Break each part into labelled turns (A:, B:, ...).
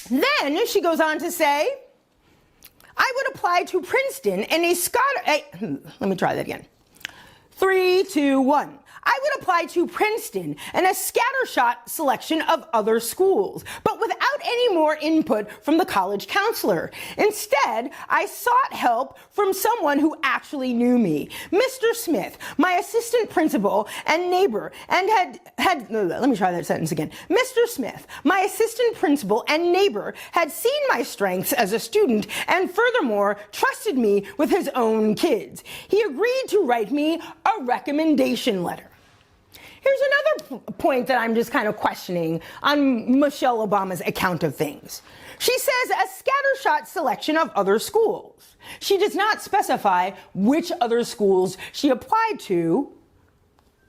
A: Then she goes on to say, I would apply to Princeton in a let me try that again. 3, 2, 1. I would apply to Princeton and a scattershot selection of other schools, but without any more input from the college counselor. Instead, I sought help from someone who actually knew me, Mr. Smith, my assistant principal and neighbor, and let me try that sentence again. Mr. Smith, my assistant principal and neighbor, had seen my strengths as a student and furthermore trusted me with his own kids. He agreed to write me a recommendation letter. Here's another point that I'm just kind of questioning on Michelle Obama's account of things. She says a scattershot selection of other schools. She does not specify which other schools she applied to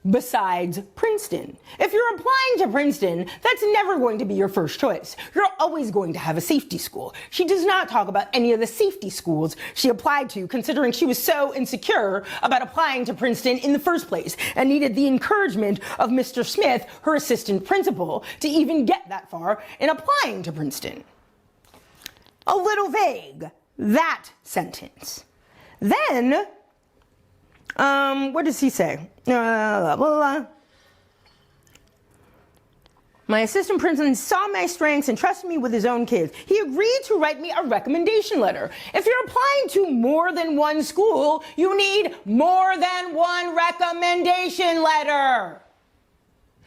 A: besides Princeton. If you're applying to Princeton, that's never going to be your first choice. You're always going to have a safety school. She does not talk about any of the safety schools she applied to, considering she was so insecure about applying to Princeton in the first place and needed the encouragement of Mr. Smith, her assistant principal, to even get that far in applying to Princeton. A little vague, that sentence. Then, what does he say? Blah, blah, blah. My assistant principal saw my strengths and trusted me with his own kids. He agreed to write me a recommendation letter. If you're applying to more than one school, you need more than one recommendation letter.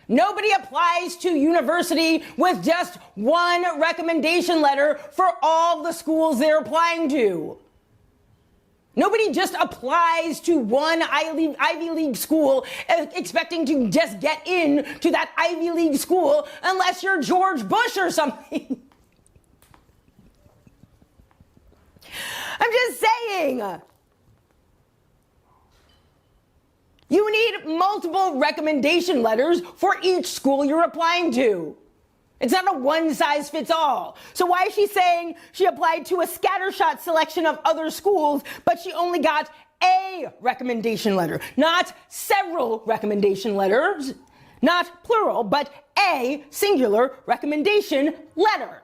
A: Nobody applies to university with just one recommendation letter for all the schools they're applying to. Nobody just applies to one Ivy League school expecting to just get in to that Ivy League school unless you're George Bush or something. I'm just saying. You need multiple recommendation letters for each school you're applying to. It's not a one-size-fits-all. So why is she saying she applied to a scattershot selection of other schools, but she only got a recommendation letter, not several recommendation letters, not plural, but a singular recommendation letter?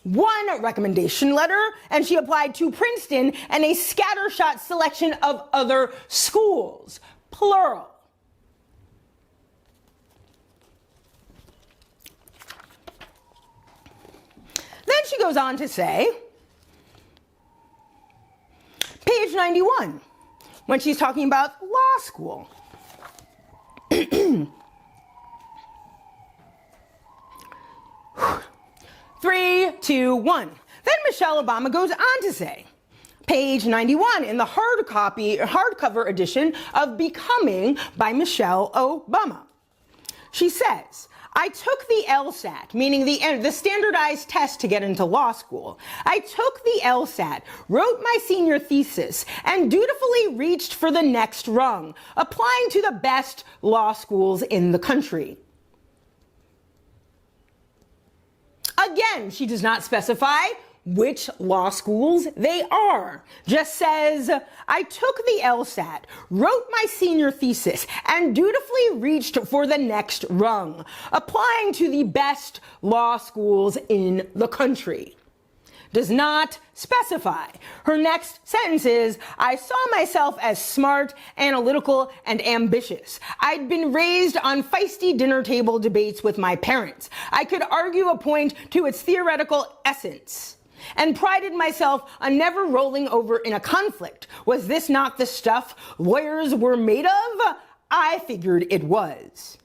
A: One recommendation letter, and she applied to Princeton and a scattershot selection of other schools, plural. Then she goes on to say, page 91, when she's talking about law school. 3, 2, 1. Then Michelle Obama goes on to say, page 91 in the hardcover edition of Becoming by Michelle Obama. She says, I took the LSAT, meaning the standardized test to get into law school. I took the LSAT, wrote my senior thesis, and dutifully reached for the next rung, applying to the best law schools in the country. Again, she does not specify which law schools they are. Just says, I took the LSAT, wrote my senior thesis, and dutifully reached for the next rung, applying to the best law schools in the country. Does not specify. Her next sentence is, I saw myself as smart, analytical, and ambitious. I'd been raised on feisty dinner table debates with my parents. I could argue a point to its theoretical essence, and prided myself on never rolling over in a conflict. Was this not the stuff lawyers were made of? I figured it was.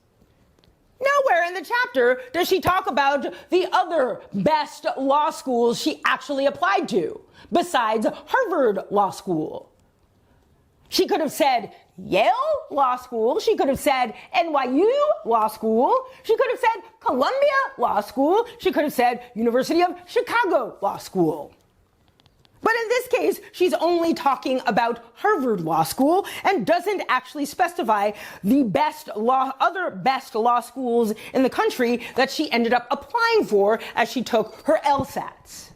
A: Nowhere in the chapter does she talk about the other best law schools she actually applied to, besides Harvard Law School. She could have said Yale Law School. She could have said NYU Law School. She could have said Columbia Law School. She could have said University of Chicago Law School. But in this case, she's only talking about Harvard Law School and doesn't actually specify the other best law schools in the country that she ended up applying for as she took her LSATs.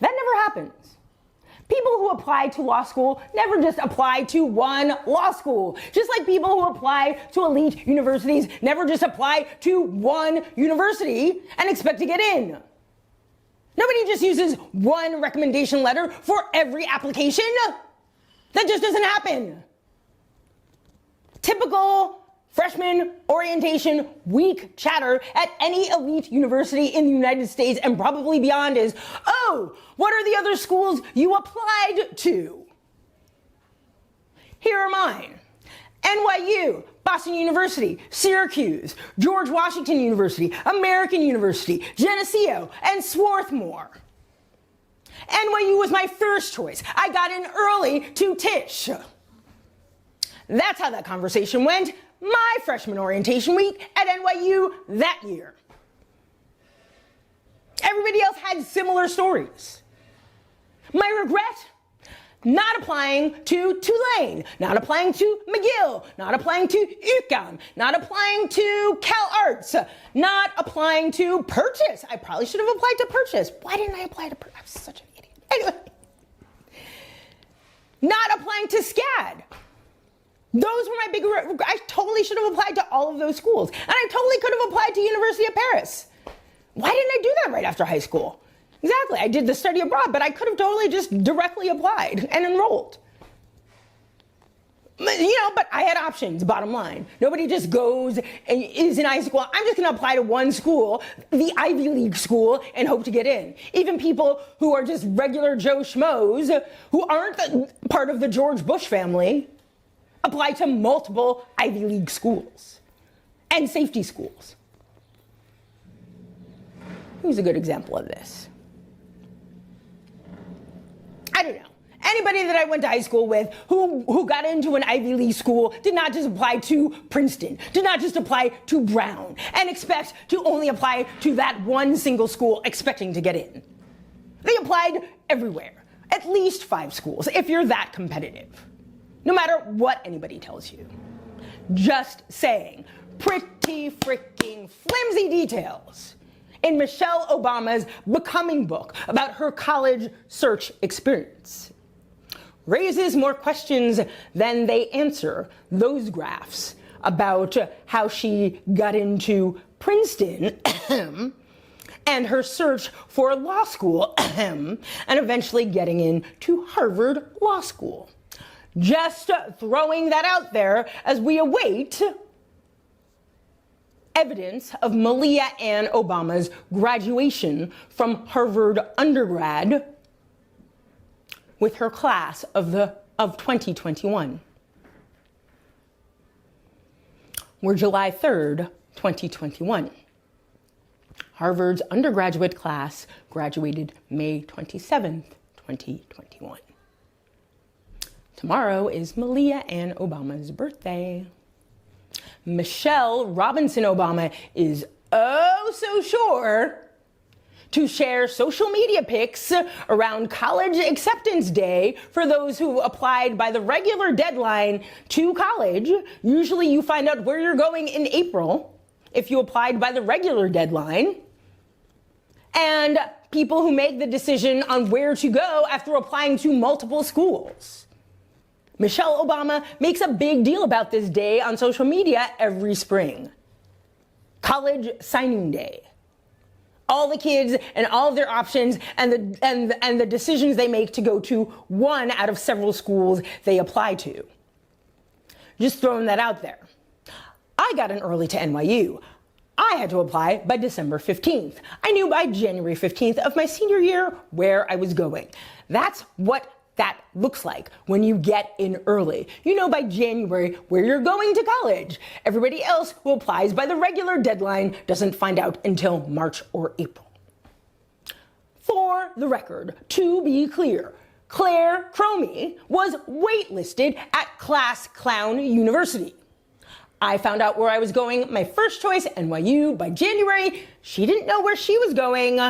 A: That never happens. People who apply to law school never just apply to one law school. Just like people who apply to elite universities never just apply to one university and expect to get in. Nobody just uses one recommendation letter for every application. That just doesn't happen. Typical freshman orientation week chatter at any elite university in the United States and probably beyond is, oh, what are the other schools you applied to? Here are mine. NYU, Boston University, Syracuse, George Washington University, American University, Geneseo, and Swarthmore. NYU was my first choice. I got in early to Tisch. That's how that conversation went my freshman orientation week at NYU that year. Everybody else had similar stories. My regret? Not applying to Tulane, not applying to McGill, not applying to UConn, not applying to Cal Arts, not applying to Purchase. I probably should have applied to Purchase. Why didn't I apply to Purchase? I was such an idiot. Anyway, not applying to SCAD. Those were my big regrets. I totally should have applied to all of those schools. And I totally could have applied to University of Paris. Why didn't I do that right after high school? Exactly, I did the study abroad, but I could have totally just directly applied and enrolled. But I had options, bottom line. Nobody just goes and is in high school. I'm just gonna apply to one school, the Ivy League school, and hope to get in. Even people who are just regular Joe Schmoes, who aren't part of the George Bush family, apply to multiple Ivy League schools and safety schools. Who's a good example of this? I don't know. Anybody that I went to high school with who got into an Ivy League school did not just apply to Princeton, did not just apply to Brown, and expect to only apply to that one single school expecting to get in. They applied everywhere, at least 5 schools, if you're that competitive. No matter what anybody tells you. Just saying, pretty freaking flimsy details in Michelle Obama's Becoming book about her college search experience. Raises more questions than they answer, those graphs about how she got into Princeton and her search for law school and eventually getting into Harvard Law School. Just throwing that out there as we await evidence of Malia Ann Obama's graduation from Harvard undergrad with her class of 2021. We're July 3rd, 2021. Harvard's undergraduate class graduated May 27th, 2021. Tomorrow is Malia Ann Obama's birthday. Michelle Robinson Obama is oh so sure to share social media pics around college acceptance day for those who applied by the regular deadline to college. Usually you find out where you're going in April if you applied by the regular deadline. And people who make the decision on where to go after applying to multiple schools. Michelle Obama makes a big deal about this day on social media every spring. College signing day. All the kids and all of their options and the decisions they make to go to one out of several schools they apply to. Just throwing that out there. I got in early to NYU. I had to apply by December 15th. I knew by January 15th of my senior year where I was going. That's what that looks like when you get in early. You know by January where you're going to college. Everybody else who applies by the regular deadline doesn't find out until March or April. For the record, to be clear, Claire Cromie was waitlisted at Class Clown University. I found out where I was going, my first choice, NYU, by January. She didn't know where she was going.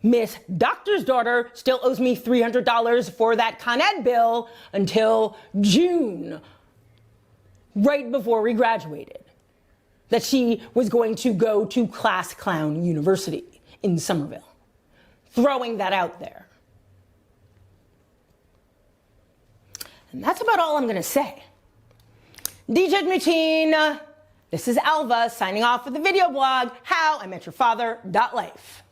A: Miss Doctor's daughter still owes me $300 for that Con Ed bill until June, right before we graduated, that she was going to go to Class Clown University in Somerville. Throwing that out there. And that's about all I'm going to say. DJ Machine, this is Alva signing off with the video blog, HowIMetYourFather.life.